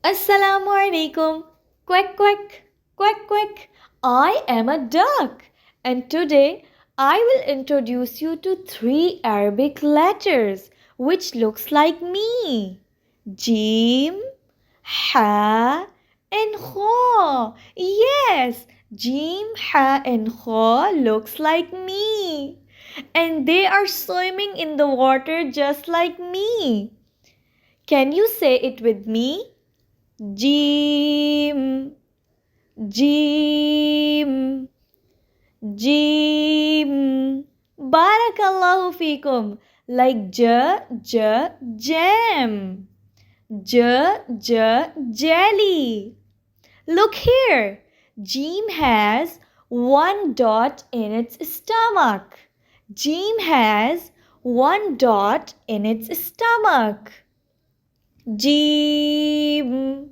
Assalamu alaikum. Quack, quack, quack, quack. I am a duck, and today I will introduce you to three Arabic letters which looks like me. Jeem, Ha, and Khaw. Yes, Jeem, Ha, and Khaw looks like me. And they are swimming in the water just like me. Can you say it with me? Jeem, Jeem, Jeem. Barakallahu feekum. Like jam. Jelly. Look here. Jeem has one dot in its stomach. Jeem has one dot in its stomach. Jeem.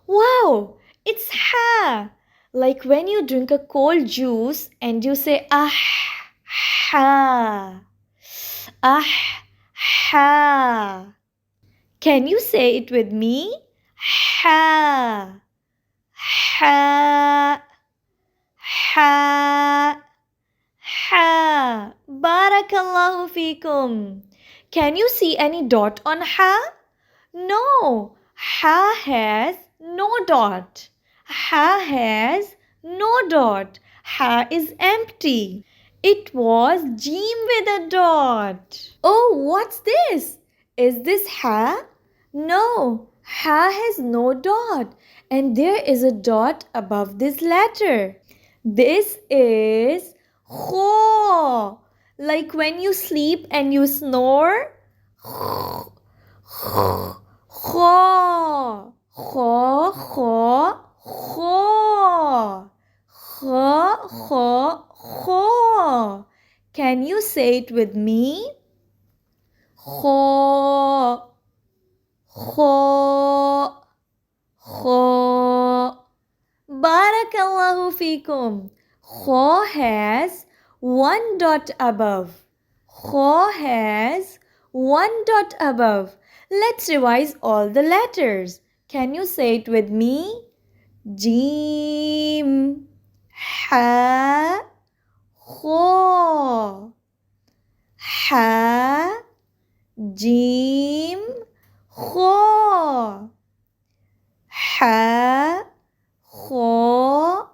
Wow, it's ha. Like when you drink a cold juice and you say ha. Ha. Can you say it with me? Ha. Ha. Ha. Ha. Barakallahu feekum. Can you see any dot on ha? No, ha has no dot. Ha has no dot. Ha is empty. It was Jeem with a dot. Oh, what's this? Is this ha? No, ha has no dot. And there is a dot above this letter. This is Khaw. Like when you sleep and you snore. Khaw, khaw, khaw, khaw, khaw, khaw. Can you say it with me? Khaw, khaw, khaw. Barakallahu feekum. Khaw has one dot above. Khaw has one dot above. Let's revise all the letters. Can you say it with me? Jeem, Ha, Khaw. Ha, Jeem, Khaw. Ha, Khaw,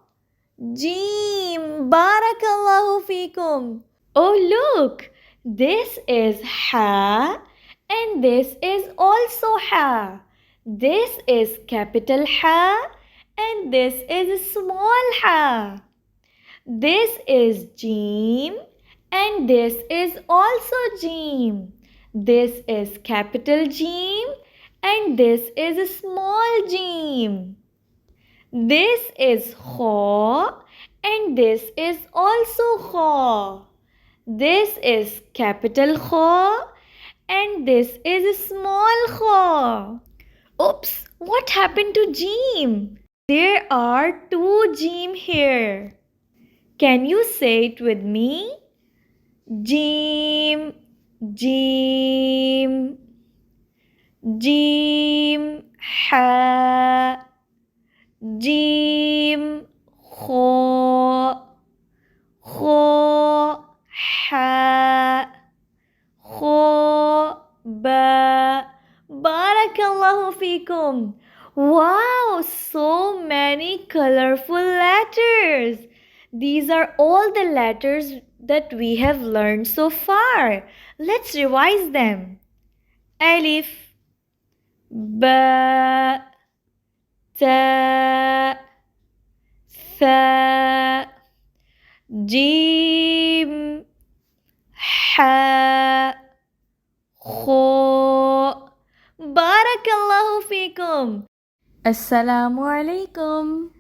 Jeem. Barakallahu feekum. Oh, look. This is Ha. And this is also ha. This is capital ha and this is small ha. This is Jeem and this is also Jeem. This is capital Jeem and this is small Jeem. This is Khaw and this is also Khaw. This is capital Khaw and this is a small khaw. Oops, what happened to Jeem? There are two Jeem here. Can you say it with me? Jeem, Jeem, Jeem, Ha, Jeem, Khaw, Khaw, Ha, Khaw, Ba. Barakallahu feekum. Wow, so many colorful letters. These are all the letters that we have learned so far. Let's revise them. Alif, Ba, Ta, Tha, Jeem, Ha, Khaw. Barakallahu feekum. Assalamu alaikum.